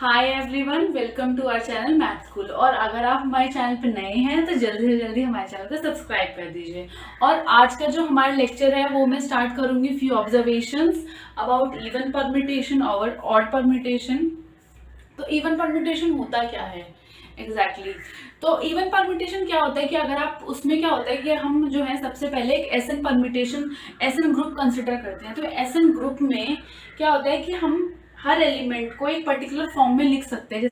Hi everyone, welcome to our channel math school. और अगर आप हमारे चैनल पर नए हैं तो जल्दी से जल्दी हमारे चैनल को सब्सक्राइब कर दीजिए। और आज का जो हमारा लेक्चर है वो मैं स्टार्ट करूंगी few observations about even permutation और ऑड परम्यूटेशन। तो इवन परम्यूटेशन होता क्या है एग्जैक्टली तो इवन परम्यूटेशन क्या होता है कि अगर आप उसमें क्या होता है कि हम जो है सबसे पहले एक S N permutation S N group consider करते हैं। तो एसएन ग्रुप में क्या होता है कि हम हर एलिमेंट को एक पर्टिकुलर फॉर्म में लिख सकते हैं।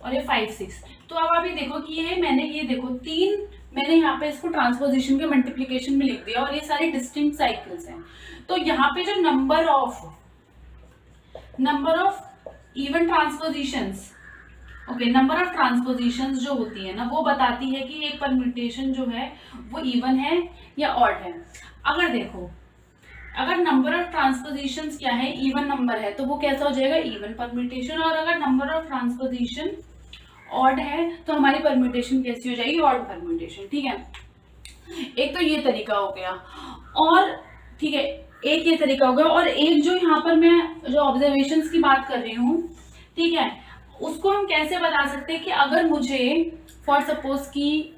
और ये 5 6 तो अब आप ये देखो कि ये देखो तीन मैंने यहाँ पे इसको ट्रांसपोजिशन के मल्टीप्लिकेशन में लिख दिया और ये सारे डिस्टिंक्ट साइकिल्स हैं। तो यहाँ पे जो number of even transpositions number of transpositions जो होती है ना वो बताती है कि एक परम्यूटेशन जो है वो इवन है या ऑड है। अगर देखो अगर नंबर ऑफ ट्रांसपोजिशंस क्या है इवन नंबर है तो वो कैसा हो जाएगा इवन परम्यूटेशन। और अगर नंबर ऑफ ट्रांसपोजिशन ऑड है तो हमारी परम्यूटेशन कैसी हो जाएगी ऑड परम्यूटेशन। ठीक है, एक तो ये तरीका हो गया। और ठीक है, एक ये तरीका हो गया। और एक जो यहाँ पर मैं जो ऑब्जर्वेशंस की बात कर रही हूँ, ठीक है, उसको हम कैसे बता सकते हैं कि अगर मुझे फॉर सपोज कि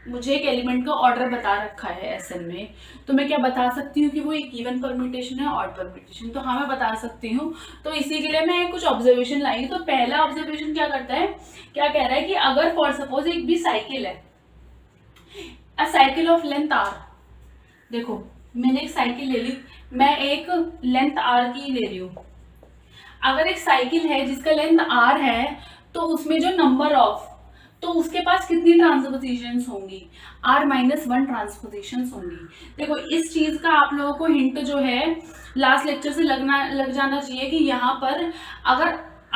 मुझे एक एलिमेंट का ऑर्डर बता रखा है एसएन में, तो मैं क्या बता सकती हूँ कि वो एक इवन परम्यूटेशन है ऑड परम्यूटेशन। तो हाँ मैं बता सकती हूँ। तो इसी के लिए मैं कुछ ऑब्जर्वेशन लाई। तो पहला ऑब्जर्वेशन क्या करता है, क्या कह रहा है कि अगर फॉर सपोज एक भी साइकिल है, a cycle of length R, देखो मैंने एक साइकिल ले ली, मैं एक लेंथ आर की ले रही हूँ। अगर एक साइकिल है जिसका लेंथ आर है तो उसमें जो नंबर ऑफ, तो उसके पास कितनी ट्रांसपोजिशंस होंगी, r-1 ट्रांसपोजिशंस होंगी। देखो इस चीज का आप लोगों को हिंट जो है लास्ट लेक्चर से लग जाना चाहिए कि यहाँ पर अगर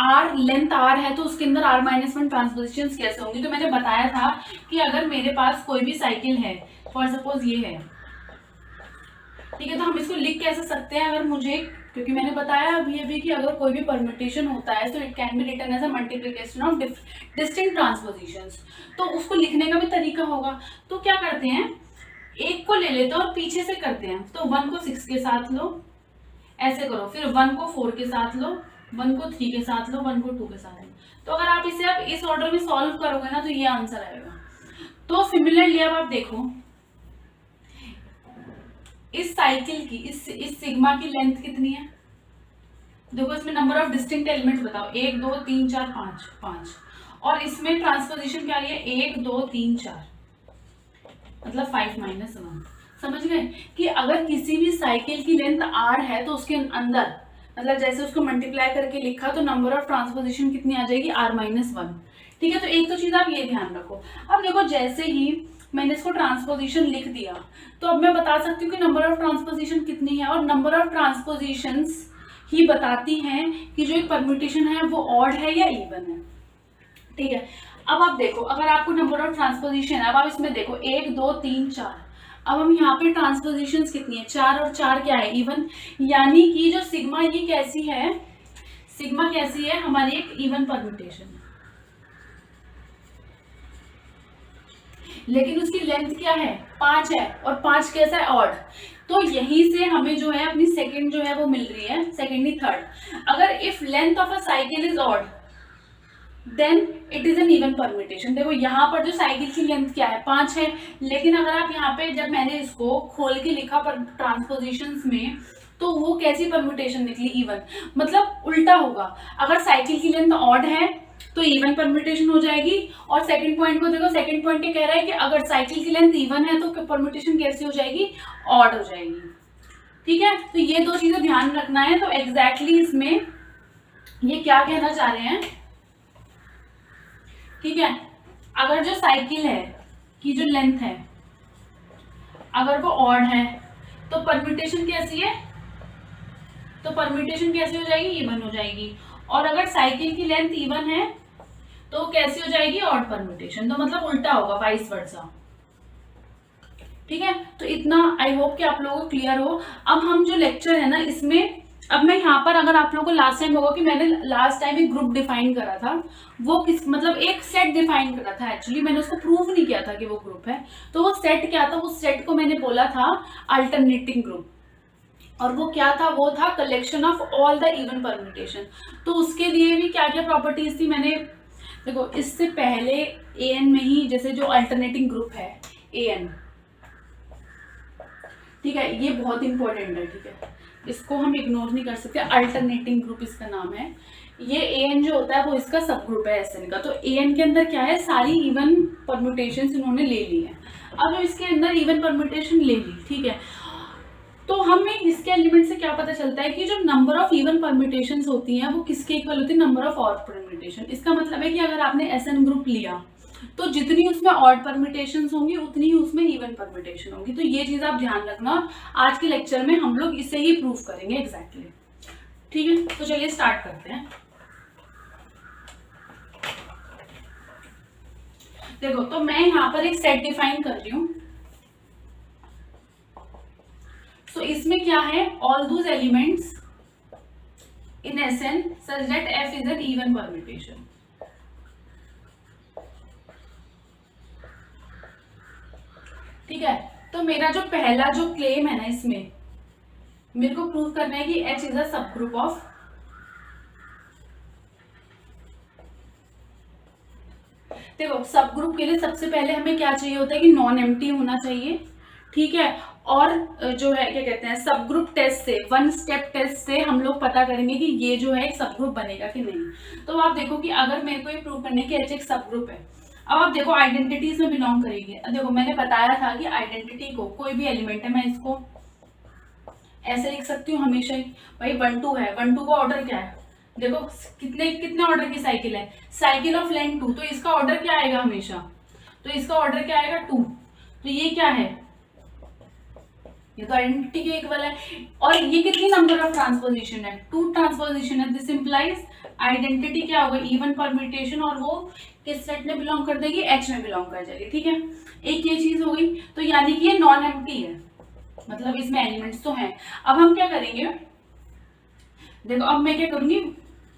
r लेंथ r है तो उसके अंदर r-1 ट्रांसपोजिशंस कैसे होंगी। तो मैंने बताया था कि अगर मेरे पास कोई भी साइकिल है, फॉर सपोज ये है, ठीक है, तो हम इसको लिख कैसे सकते हैं। अगर मुझे, क्योंकि मैंने बताया अभी कि अगर कोई भी परम्यूटेशन होता है तो it can be written as a multiplication of distinct transpositions. तो उसको लिखने का भी तरीका होगा। तो क्या करते हैं, एक को ले लेते हैं और पीछे से करते हैं। तो 1 को 6 के साथ लो, ऐसे करो, फिर 1 को 4 के साथ लो, 1 को 3 के साथ लो, 1 को 2 के साथ लो। तो अगर आप इसे अब इस ऑर्डर में सॉल्व करोगे ना तो ये आंसर आएगा। तो सिमिलरली अब आप देखो इस साइकिल की इस सिग्मा की लेंथ कितनी है। देखो इसमें नंबर ऑफ डिस्टिंक्ट एलिमेंट्स बताओ, 1 2 3 4 5। और इसमें ट्रांसपोजिशन क्या है, 1 2 3 4, मतलब 5 - 1। समझ गए कि अगर किसी भी साइकिल की लेंथ r है तो उसके अंदर, मतलब जैसे उसको मल्टीप्लाई करके लिखा तो नंबर ऑफ ट्रांसपोजिशन कितनी आ जाएगी, r-1। ठीक है, तो एक तो चीज आप ये ध्यान रखो। अब देखो जैसे ही मैंने इसको ट्रांसपोजिशन लिख दिया तो अब मैं बता सकती हूँ कि नंबर ऑफ ट्रांसपोजिशन कितनी है। और नंबर ऑफ ट्रांसपोजिशंस ही बताती हैं कि जो एक परम्यूटेशन है वो ऑड है या इवन है। ठीक है, अब आप देखो अगर आपको नंबर ऑफ ट्रांसपोजिशन है, अब आप इसमें देखो 1 2 3 4। अब हम यहाँ पे ट्रांसपोजिशंस कितनी है, 4 और 4 क्या है, इवन। यानी कि जो सिग्मा ये कैसी है, सिग्मा कैसी है, हमारी एक इवन परम्यूटेशन है। लेकिन उसकी लेंथ क्या है, 5 है, और 5 कैसा है, ऑड। तो यहीं से हमें जो है अपनी सेकंड जो है वो मिल रही है, सेकंड ही थर्ड। अगर if length of a cycle is odd then it is an even permutation. देखो यहाँ पर जो साइकिल की लेंथ क्या है, 5 है, लेकिन अगर आप यहाँ पे जब मैंने इसको खोल के लिखा पर ट्रांसपोजिशंस में तो वो कैसी परम्यूटेशन निकली, इवन। मतलब उल्टा होगा, अगर साइकिल की लेंथ ऑड है तो इवन परम्यूटेशन हो जाएगी। और सेकंड पॉइंट को देखो, सेकंड पॉइंट ये कह रहा है कि अगर साइकिल की लेंथ इवन है तो परम्यूटेशन कैसी हो जाएगी, ऑड हो जाएगी। ठीक है, तो ये दो चीजें ध्यान रखना है। तो एग्जैक्टली इसमें ये क्या कहना चाह रहे हैं, ठीक है, अगर जो साइकिल है की जो लेंथ है अगर वो ऑड है तो परम्यूटेशन कैसी है, तो परम्यूटेशन कैसी हो जाएगी, इवन हो जाएगी। और अगर साइकिल की लेंथ इवन है तो कैसी हो जाएगी, ऑड परम्यूटेशन। तो मतलब उल्टा होगा, वाइस वर्सा। ठीक है, तो इतना आई होप कि आप लोगों को क्लियर हो। अब हम जो लेक्चर है ना इसमें, अब मैं यहाँ पर, अगर आप लोगों को लास्ट टाइम होगा कि मैंने लास्ट टाइम एक ग्रुप डिफाइन करा था, वो किस मतलब एक सेट डिफाइन करा था। एक्चुअली मैंने उसको प्रूव नहीं किया था कि वो ग्रुप है। तो वो सेट क्या था, वो सेट को मैंने बोला था अल्टरनेटिंग ग्रुप। और वो क्या था, वो था collection of all the even permutation. तो उसके लिए भी क्या क्या प्रॉपर्टीज थी, मैंने देखो इससे पहले एन में ही जैसे जो अल्टरनेटिंग ग्रुप है एन, ठीक है, ये बहुत इंपॉर्टेंट है, ठीक है, इसको हम इग्नोर नहीं कर सकते। अल्टरनेटिंग ग्रुप इसका नाम है। ये एन जो होता है वो इसका सब ग्रुप है एसएन का। तो एन के अंदर क्या है, सारी इवन परम्यूटेशन इन्होंने ले ली है। अब इसके अंदर इवन परम्यूटेशन ले ली, ठीक है, तो हमें इसके एलिमेंट से क्या पता चलता है कि जो नंबर ऑफ इवन परम्यूटेशंस होती हैं वो किसके इक्वल होती है, नंबर ऑफ ऑड परम्यूटेशन। इसका मतलब है कि अगर आपने एसएन ग्रुप लिया तो जितनी उसमें ऑड परम्यूटेशंस होंगी उतनी ही उसमें इवन परम्यूटेशन होंगी। तो ये चीज आप ध्यान रखना, आज के लेक्चर में हम लोग इसे ही प्रूव करेंगे एग्जैक्टली, ठीक है। तो चलिए स्टार्ट करते हैं। देखो तो मैं यहाँ पर एक सेट डिफाइन कर रही हूं। तो इसमें क्या है, all those elements in S N such that F is an even permutation. ठीक है, तो मेरा जो पहला जो क्लेम है ना, इसमें मेरे को प्रूव करना है कि एच इज अ सब ग्रुप ऑफ, देखो सब ग्रुप के लिए सबसे पहले हमें क्या चाहिए होता है कि नॉन एम्प्टी होना चाहिए, ठीक है। और जो है क्या कहते हैं, सब ग्रुप टेस्ट से, वन स्टेप टेस्ट से हम लोग पता करेंगे कि ये जो है एक सब ग्रुप बनेगा कि नहीं। तो आप देखो कि अगर मेरे को ये प्रूव करने की एच एक सब ग्रुप है, अब आप देखो आइडेंटिटीज में बिलोंग करेगी। देखो मैंने बताया था कि आइडेंटिटी को, कोई भी एलिमेंट है, मैं इसको ऐसे लिख सकती हूँ हमेशा ही, भाई 1 2 है, 1 2 का ऑर्डर क्या है, देखो कितने कितने ऑर्डर की साइकिल है, साइकिल ऑफ लेंथ 2, तो इसका ऑर्डर क्या आएगा हमेशा, तो इसका ऑर्डर क्या आएगा 2। तो ये क्या है, ये तो आइडेंटिटी के इक्वल है। और ये कितनी नंबर ऑफ ट्रांसपोजिशन है, 2 ट्रांसपोजिशन है। दिस इंप्लाइज आइडेंटिटी क्या होगा, इवन परम्यूटेशन, और वो किस सेट में बिलोंग कर देगी, एच में बिलोंग कर जाएगी, ठीक है। एक ये चीज हो गई। तो यानी कि ये नॉन एम्प्टी है, मतलब इसमें एलिमेंट्स तो हैं। अब हम क्या करेंगे, देखो अब मैं क्या करूंगी,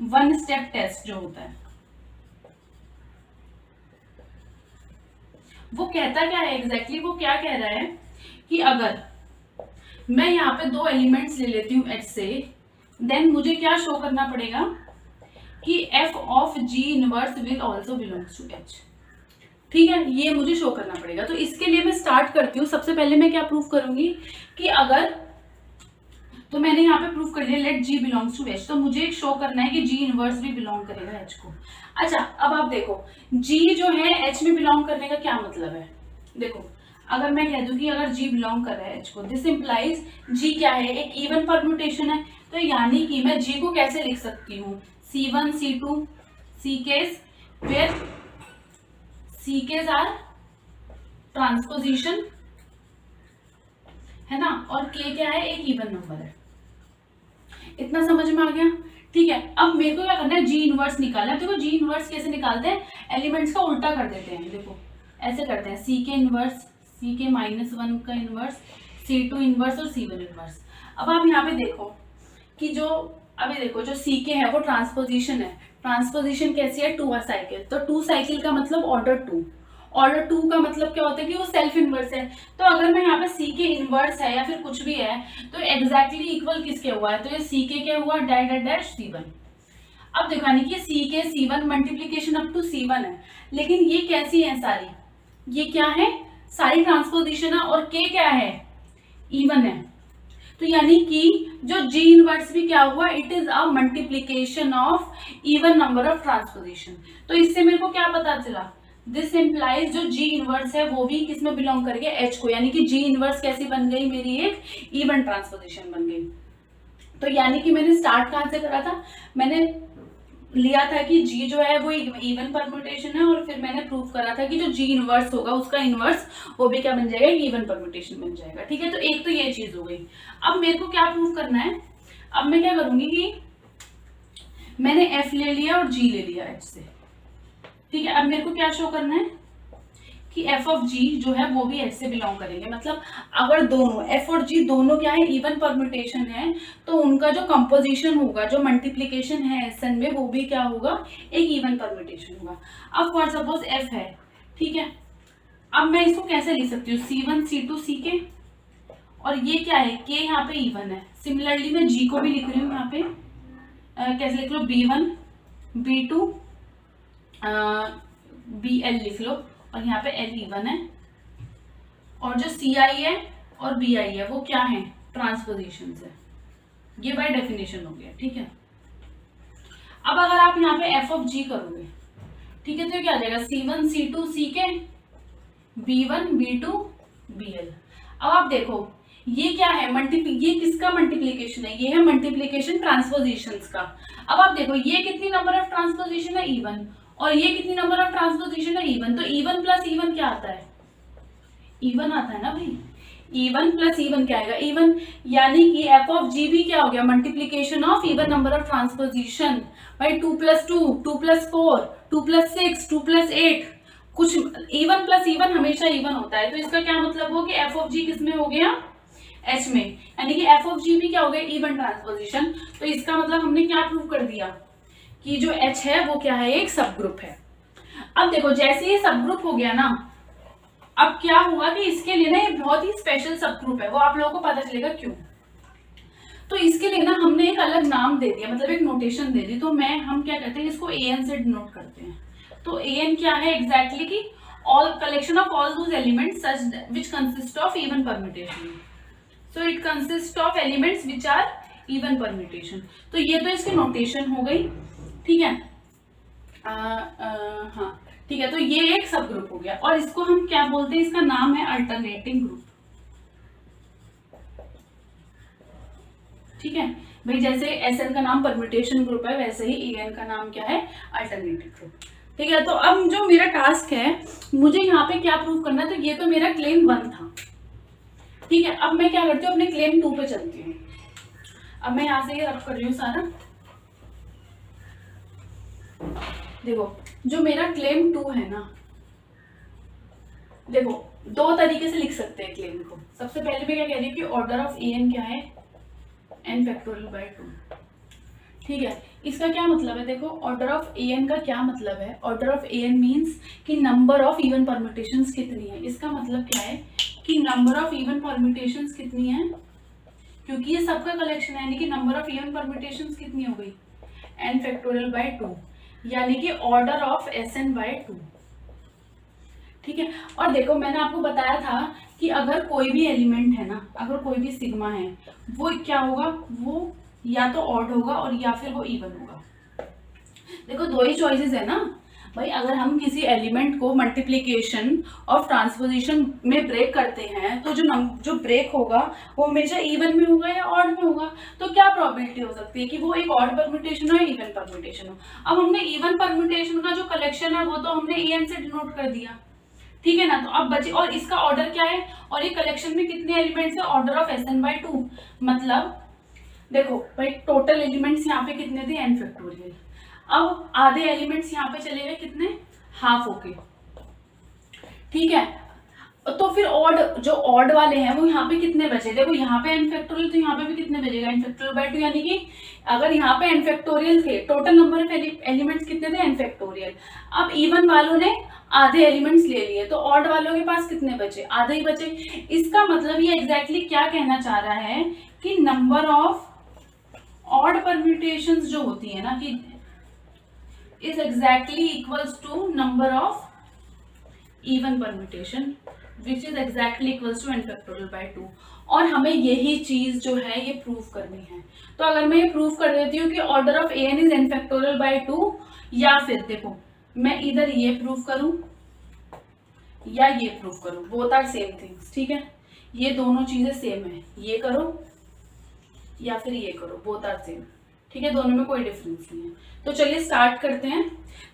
वन स्टेप टेस्ट जो होता है वो कहता क्या है एग्जैक्टली, वो क्या कह रहा है कि अगर मैं यहाँ पे 2 एलिमेंट्स ले लेती हूँ एच से, देन मुझे क्या शो करना पड़ेगा कि F of G inverse will also belongs to H, ठीक है, ये मुझे शो करना पड़ेगा। तो इसके लिए मैं स्टार्ट करती हूँ। सबसे पहले मैं क्या प्रूव करूंगी कि अगर, तो मैंने यहाँ पे प्रूव कर लिया let G belongs to H, तो मुझे शो करना है कि जी इनवर्स भी बिलोंग करेगा एच को। अच्छा अब आप देखो जी जो है एच में बिलोंग करने का क्या मतलब है, देखो अगर मैं कह दूं कि अगर जी बिलोंग कर रहा है एच को, दिस इंप्लाइज जी क्या है, एक इवन परम्यूटेशन है। तो यानी कि मैं जी को कैसे लिख सकती हूँ, C1 C2 C k's, where C k's are transposition है ना, और के क्या है, एक इवन नंबर है। इतना समझ में आ गया, ठीक है। अब मेरे को क्या करना है, जी इनवर्स निकालना है। देखो जी इनवर्स कैसे निकालते हैं, एलिमेंट्स का उल्टा कर देते हैं, देखो ऐसे करते हैं, सी के इनवर्स, सी के -1 का इनवर्स, C2 इनवर्स और C1 इनवर्स। अब आप यहाँ पे देखो कि जो, अभी देखो जो सी के है वो ट्रांसपोजिशन है। ट्रांसपोजिशन कैसी है, 2 साइकिल, तो 2 साइकिल का मतलब ऑर्डर 2, ऑर्डर 2 का मतलब क्या होता है कि वो सेल्फ इनवर्स है। तो अगर मैं यहाँ पे सी के इनवर्स है या फिर कुछ भी है तो एग्जैक्टली इक्वल किसके हुआ है, तो ये सी के क्या हुआ, डैश डैश डैश C1। अब देखो यानी कि सी के C1 multiplication up to C1 है, लेकिन ये कैसी है सारी, ये क्या है, सारी ट्रांसपोजिशन है, और के क्या है, इवन है। तो यानी कि जो जी इनवर्स भी क्या हुआ, it is a multiplication of even number of transposition. तो इससे मेरे को क्या पता चला, दिस इंप्लाइज जो जी इनवर्स है वो भी किस में बिलोंग करके, एच को, यानी कि जी इनवर्स कैसी बन गई, मेरी एक इवन ट्रांसपोजिशन बन गई। तो यानी कि मैंने स्टार्ट कहां से करा था, मैंने लिया था कि जी जो है वो इवन परम्यूटेशन है, और फिर मैंने प्रूव करा था कि जो जी इनवर्स होगा उसका इनवर्स वो भी क्या बन जाएगा, इवन परम्यूटेशन बन जाएगा, ठीक है। तो एक तो ये चीज हो गई। अब मेरे को क्या प्रूव करना है, अब मैं क्या करूंगी कि मैंने एफ ले लिया और जी ले लिया एच से, ठीक है। अब मेरे को क्या शो करना है कि एफ ऑफ जी जो है वो भी एच से बिलोंग करेंगे। मतलब अगर दोनों एफ और जी दोनों क्या है, इवन परम्यूटेशन है, तो उनका जो कंपोजिशन होगा, जो मल्टीप्लीकेशन है एसएन में, वो भी क्या होगा, एक इवन परम्यूटेशन होगा। अब फॉर सपोज एफ है, ठीक है। अब मैं इसको कैसे लिख सकती हूँ, C1 C2 C के, और ये क्या है, के यहाँ पे इवन है। सिमिलरली मैं जी को भी लिख रही हूँ यहाँ पे, कैसे लिख लो, B1 B2 BL लिख लो, और यहाँ पे L इवन है। और जो CI है और BI है वो क्या है, ट्रांसपोजिशंस है। ये बाय डेफिनेशन हो गया, ठीक है। अब अगर आप यहाँ पे F ऑफ G करोगे, ठीक है, तो ये क्या आ जाएगा, C1 C2 CK B1 B2 BL। अब आप देखो ये क्या है, ये किसका मल्टीप्लीकेशन है, ये है मल्टीप्लीकेशन ट्रांसपोजिशंस का। अब आप देखो ये कितनी नंबर ऑफ ट्रांसपोजिशन है, इवन, और ये कितनी नंबर ऑफ ट्रांसपोजिशन है, इवन। तो इवन प्लस इवन क्या आता है, इवन आता है ना भाई। इवन प्लस इवन क्या आएगा, इवन। यानी कि एफ ऑफ जी भी क्या हो गया, multiplication of even number of transposition भाई। 2 + 2 2 + 4 2 + 6 2 + 8, कुछ इवन प्लस इवन हमेशा इवन होता है। तो इसका क्या मतलब हो कि एफ ऑफ जी किस में हो गया, एच में, यानी कि एफ ऑफ जी भी क्या हो गया, इवन ट्रांसपोजिशन। तो इसका मतलब हमने क्या प्रूव कर दिया कि जो एच है वो क्या है, एक सब ग्रुप है। अब देखो जैसे ये सब ग्रुप हो गया ना, अब क्या हुआ कि इसके लिए ना ये बहुत ही स्पेशल सब ग्रुप है, वो आप लोगों को पता चलेगा क्यों। तो इसके लिए ना हमने एक अलग नाम दे दिया, मतलब एक नोटेशन दे दी। तो हम क्या करते हैं, इसको AN से डिनोट करते हैं। तो AN क्या है एग्जैक्टली कि all collection of all those elements such which consist of even permutation. So it consist of elements which are even permutation. तो ये तो इसकी नोटेशन हो गई, ठीक है। हाँ ठीक है, तो ये एक सब ग्रुप हो गया। और इसको हम क्या बोलते हैं, इसका नाम है अल्टरनेटिंग ग्रुप, ठीक है भाई। जैसे SN का नाम परम्यूटेशन ग्रुप है, वैसे ही AN का नाम क्या है, अल्टरनेटिव ग्रुप, ठीक है। तो अब जो मेरा टास्क है, मुझे यहाँ पे क्या प्रूव करना है, तो ये तो मेरा क्लेम 1 था, ठीक है। अब मैं क्या करती हूँ, अपने क्लेम 2 पे चलती हूँ। अब मैं यहाँ से ये रब कर रही हूँ सारा। देखो जो मेरा क्लेम 2 है ना, देखो 2 तरीके से लिख सकते हैं क्लेम को। सबसे पहले मैं क्या कह रही हूँ कि ऑर्डर ऑफ AN क्या है, n⁴/2, ठीक है। इसका क्या मतलब है, देखो ऑर्डर ऑफ AN का क्या मतलब है, ऑर्डर ऑफ AN मीन्स कि नंबर ऑफ इवन परम्यूटेशंस कितनी है। इसका मतलब क्या है कि नंबर ऑफ इवन परम्यूटेशंस कितनी है, क्योंकि ये सबका कलेक्शन है, यानी कि नंबर ऑफ इवन परम्यूटेशंस कितनी हो गई, n⁴/2, यानी कि ऑर्डर ऑफ SN/2, ठीक है। और देखो मैंने आपको बताया था कि अगर कोई भी एलिमेंट है ना, अगर कोई भी सिग्मा है, वो क्या होगा, वो या तो ऑड होगा और या फिर वो इवन होगा। देखो 2 ही चॉइसेस है ना भाई। अगर हम किसी एलिमेंट को मल्टीप्लीकेशन और ट्रांसपोजिशन में ब्रेक करते हैं, तो जो ब्रेक होगा वो हमेशा इवन में होगा या ऑड में होगा। तो क्या प्रोबेबिलिटी हो सकती है कि वो एक ऑड परम्यूटेशन हो या इवन परम्यूटेशन हो। अब हमने इवन परम्यूटेशन का जो कलेक्शन है वो तो हमने AN से डिनोट कर दिया, ठीक है ना। तो अब बचे, और इसका ऑर्डर क्या है, और ये कलेक्शन में कितने एलिमेंट्स है, ऑर्डर ऑफ SN/2। मतलब देखो भाई टोटल एलिमेंट्स यहाँ पे कितने थे, n⁴। अब आधे एलिमेंट्स यहाँ पे चले गए कितने, हाफ होके, ठीक है। तो फिर जो ऑड वाले हैं वो यहाँ पे कितने बचे, देखो यहाँ पे n⁴, तो यहाँ पे भी कितने बचेगा, n⁴/2, यानी कि अगर यहाँ पे n⁴ थे, टोटल नंबर ऑफ एलिमेंट्स कितने थे, n⁴। अब इवन वालों ने आधे एलिमेंट्स ले लिए, तो ऑड वालों के पास कितने बचे, आधे ही बचे। इसका मतलब ये एग्जैक्टली क्या कहना चाह रहा है कि नंबर ऑफ ऑड परम्यूटेशंस जो होती है ना, कि is exactly equals to number of even permutation which is exactly equals to n⁴/2। और हमें यही चीज जो है ये प्रूव करनी है। तो अगर मैं ये प्रूव कर देती हूँ कि order of AN is n⁴/2, या फिर देखो मैं इधर ये प्रूव करूं या ये प्रूव करूं, बोथ आर सेम थिंग्स, ठीक है। ये दोनों चीजें सेम है, ये करो या फिर ये करो, बोथ आर सेम, ठीक है। दोनों में कोई डिफरेंस नहीं है। तो चलिए स्टार्ट करते हैं।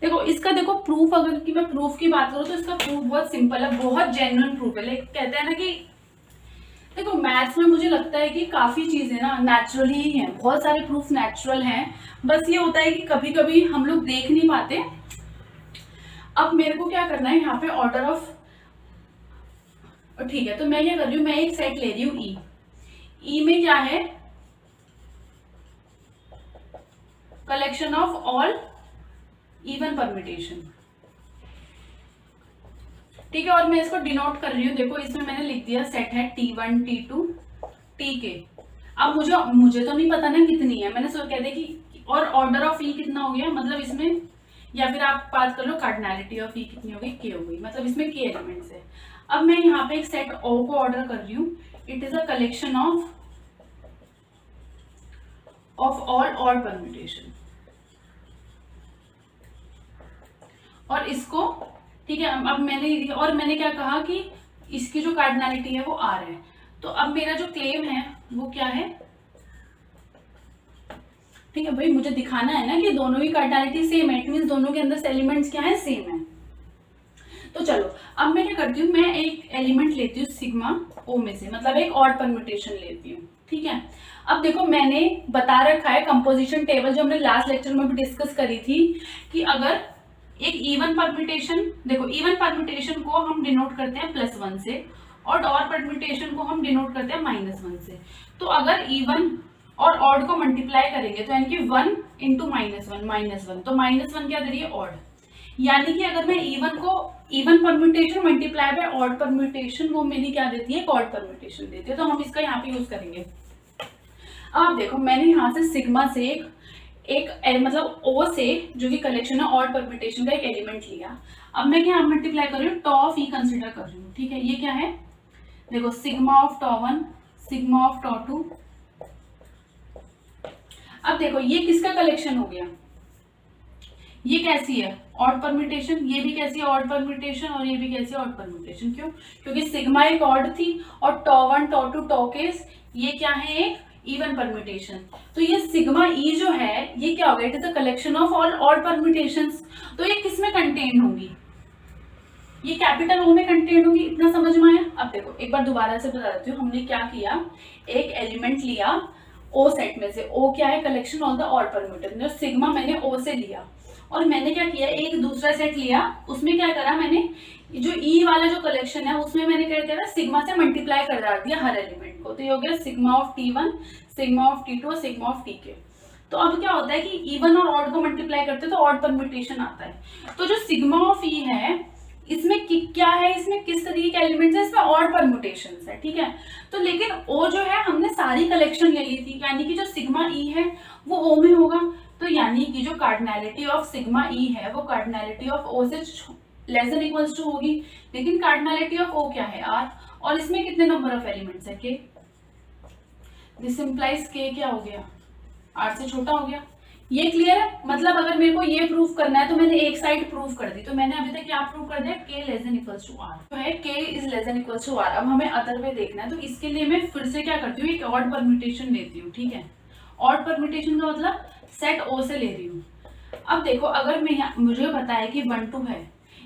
देखो इसका देखो प्रूफ, अगर कि मैं प्रूफ की बात करूं तो इसका प्रूफ बहुत सिंपल है, बहुत जेन्युइन प्रूफ है। लाइक कहते हैं ना कि देखो मैथ्स में मुझे लगता है कि काफी चीजें ना नेचुरली ही हैं, बहुत सारे प्रूफ नेचुरल हैं, बस ये होता है कि कभी कभी हम लोग देख नहीं पाते। अब मेरे को क्या करना है, यहाँ पे ऑर्डर ऑफ, ठीक है, तो मैं क्या कर रही हूँ, मैं एक सेट ले रही हूँ ई में क्या है, collection of all even permutation, ठीक है। और मैं इसको डिनोट कर रही हूँ, देखो इसमें मैंने लिख दिया सेट है T1 T2 टी के। अब मुझे तो नहीं पता ना कितनी है, मैंने सोच कहते कि और ऑर्डर ऑफ ई कितना हो गया, मतलब इसमें, या फिर आप बात कर लो कार्डिनैलिटी ऑफ ई कितनी हो गई, के हो गई, मतलब इसमें के एलिमेंट्स है। अब मैं यहाँ पे एक सेट ओ को ऑर्डर कर रही हूँ, it is a collection of all odd permutation, और इसको ठीक है। अब मैंने क्या कहा कि इसकी जो कार्डिनैलिटी है वो आर है। तो अब मेरा जो क्लेम है वो क्या है, ठीक है भाई, मुझे दिखाना है ना कि दोनों की कार्डिनैलिटी सेम है, इट मींस दोनों के अंदर एलिमेंट्स क्या है, सेम है। तो चलो अब मैं क्या करती हूँ, मैं एक एलिमेंट लेती हूँ सिग्मा ओ में से, मतलब एक ऑड परम्यूटेशन लेती हूँ, ठीक है। अब देखो मैंने बता रखा है कंपोजिशन टेबल, जो हमने लास्ट लेक्चर में भी डिस्कस करी थी, कि अगर एक इवन परम्यूटेशन, देखो इवन परम्यूटेशन को हम डिनोट करते हैं +1 से, और ऑड परम्यूटेशन को हम डिनोट करते हैं -1 से। तो अगर इवन और ऑड को मल्टीप्लाई करेंगे तो यानी कि 1 इंटू -1, तो -1 क्या दे रही है, ऑड। यानी कि अगर मैं even permutation multiply by odd permutation, वो मेरी क्या देती है, ऑड परम्यूटेशन देती है। तो हम इसका यहाँ पे यूज करेंगे। अब आप देखो मैंने यहाँ से सिग्मा से एक मतलब ओ से, जो कि कलेक्शन है ऑड परम्यूटेशन का, एक एलिमेंट लिया। अब मैं क्या मल्टीप्लाई कर रही हूँ, टॉ ऑफ ई कंसिडर कर रही हूँ, ठीक है। ये क्या है, देखो sigma of tau 1, sigma of tau 2। अब देखो ये किसका कलेक्शन हो गया, ये कैसी है, ऑड परम्यूटेशन, ये भी कैसी है, ऑड परम्यूटेशन, और ये भी कैसी है, ऑड परम्यूटेशन। क्यों, क्योंकि सिग्मा एक ऑड थी और टॉ 1 टॉ 2 टॉ केस ये क्या है, एक इवन परम्यूटेशन। तो ये सिग्मा ई जो है ये क्या हो गया, it is the collection of all odd permutations. तो ये किस में कंटेन होंगी, ये कैपिटल ओ में कंटेन होगी, इतना समझ में आया। अब देखो एक बार दोबारा से बता देती हूँ, हमने क्या किया, एक एलिमेंट लिया ओ सेट में से, ओ क्या है, collection of the odd permutation, sigma मैंने ओ से लिया, और मैंने क्या किया, एक दूसरा सेट लिया, उसमें क्या करा मैंने, जो ई वाला जो कलेक्शन है उसमें मैंने क्या करा, सिग्मा से मल्टीप्लाई कर डाल दिया हर एलिमेंट को। तो ये हो गया sigma of T1, sigma of T2 और सिग्मा ऑफ Tk। तो अब क्या होता है कि इवन और ऑड को मल्टीप्लाई करते हैं तो ऑड परम्यूटेशन आता है। तो जो सिग्मा ऑफ ई है इसमें क्या है, इसमें किस तरीके के एलिमेंट्स है, इसमें ऑड परम्यूटेशंस है, ठीक है। तो लेकिन ओ जो है हमने सारी कलेक्शन ले ली थी, यानी कि जो सिग्मा ई है वो ओ में होगा। तो यानी कि जो कार्डिनैलिटी ऑफ सिग्मा ई है वो कार्डिनैलिटी ऑफ ओ से लेस देन इक्वल्स टू होगी, लेकिन कार्डिनैलिटी ऑफ ओ क्या है, आर, और इसमें कितने नंबर ऑफ एलिमेंट्स है, के। दिस इंप्लाइज के क्या हो गया, आर से छोटा हो गया। ये क्लियर है, मतलब अगर मेरे को ये प्रूफ करना है तो मैंने एक साइड प्रूफ कर दी। तो मैंने अभी तक क्या प्रूफ कर दिया, K less than equals to R, तो है K is less than equals to R. अब हमें अदर वे देखना है, तो इसके लिए मैं फिर से क्या करती हूँ, एक ऑड परम्यूटेशन लेती हूँ, ठीक है। ऑड परम्यूटेशन का मतलब सेट ओ से ले रही हूँ। अब देखो अगर मैं मुझे पता है कि 1 2 है,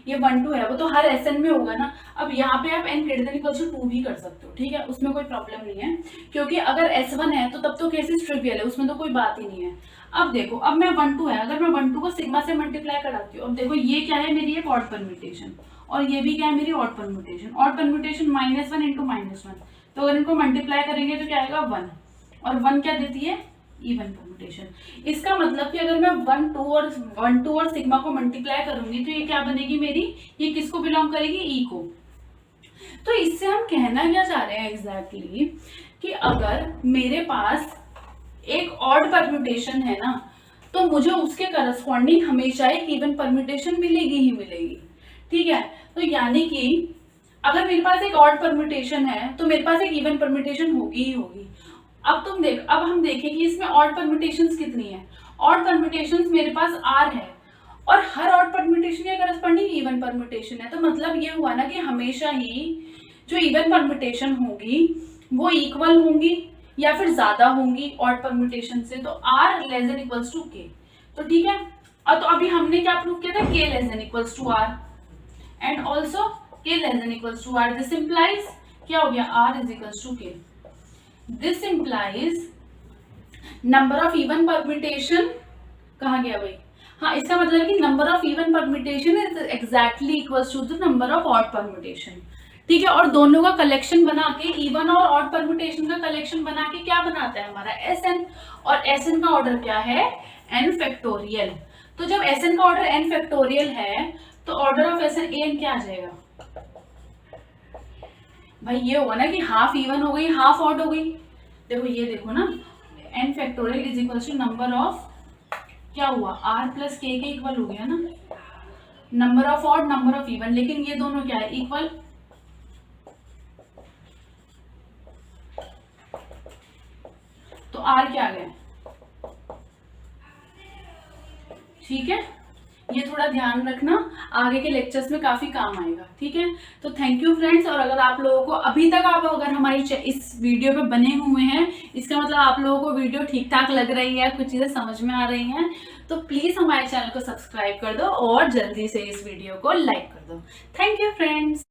ये 1 2 है, वो तो हर एसएन में होगा ना। अब यहाँ पे आप n greater than equal to 2 भी कर सकते हो, ठीक है, उसमें कोई प्रॉब्लम नहीं है, क्योंकि अगर S1 है तो तब तो केसेस ट्रिवियल है, उसमें तो कोई बात ही नहीं है। अब देखो अब मैं 1 2 है, अगर मैं 1 2 को सिग्मा से मल्टीप्लाई कराती हूँ, अब देखो ये क्या है, मेरी एक ऑड परम्यूटेशन, और ये भी क्या है, मेरी odd permutation. Odd permutation -1 into -1, तो अगर इनको मल्टीप्लाई करेंगे तो क्या आएगा, 1, और 1 क्या देती है, इवन परम्यूटेशन। इसका मतलब कि अगर मैं 1 2 और सिग्मा को मल्टीप्लाई करूंगी तो ये क्या बनेगी मेरी, ये किसको बिलोंग करेगी, ई को। तो इससे हम कहना क्या चाह रहे हैं एग्जैक्टली, कि अगर मेरे पास एक ऑड परम्यूटेशन है ना, तो मुझे उसके करस्पॉन्डिंग हमेशा एक इवन परम्यूटेशन मिलेगी ही मिलेगी, ठीक है। तो यानी कि अगर मेरे पास एक ऑड परम्यूटेशन है तो मेरे पास एक इवन परम्यूटेशन होगी ही होगी। अब हम देखें कि इसमें ऑड परम्यूटेशंस कितनी है। ऑड परम्यूटेशंस मेरे पास r है, और हर ऑड परम्यूटेशन के करस्पॉन्डिंग इवन परम्यूटेशन है। तो मतलब ये हुआ ना कि हमेशा ही जो इवन परम्यूटेशन होगी वो इक्वल होंगी या फिर ज्यादा होंगी ऑड परम्यूटेशन से। तो r less than equals to k, तो ठीक है। और तो अभी हमने क्या प्रूव किया था, k less than equals to r and also k less than equals to r। This implies क्या हो गया, r is equals to k। This implies number of even permutation कहाँ गया भाई, हाँ, इसका मतलब है कि number of even permutation is exactly equals to the number of odd permutation, ठीक है। और दोनों का कलेक्शन बना के, इवन और ऑड परम्यूटेशन का कलेक्शन बना के क्या बनाता है हमारा Sn, और Sn का ऑर्डर क्या है, n फैक्टोरियल। तो जब Sn का ऑर्डर n फैक्टोरियल है तो ऑर्डर ऑफ Sn an क्या आ जाएगा भाई, ये होगा ना कि हाफ इवन हो गई हाफ ऑड हो गई, देखो ये देखो ना, n factorial is equal to number of, क्या हुआ, r प्लस k के इक्वल हो गया ना, number of odd number of even, लेकिन ये दोनों क्या है, इक्वल। तो r क्या आ गया, ठीक है। ये थोड़ा ध्यान रखना, आगे के लेक्चर्स में काफी काम आएगा, ठीक है। तो थैंक यू फ्रेंड्स। और अगर आप लोगों को अभी तक आप अगर हमारी इस वीडियो पे बने हुए हैं, इसका मतलब आप लोगों को वीडियो ठीक ठाक लग रही है, कुछ चीजें समझ में आ रही हैं, तो प्लीज हमारे चैनल को सब्सक्राइब कर दो और जल्दी से इस वीडियो को लाइक कर दो। Thank you friends.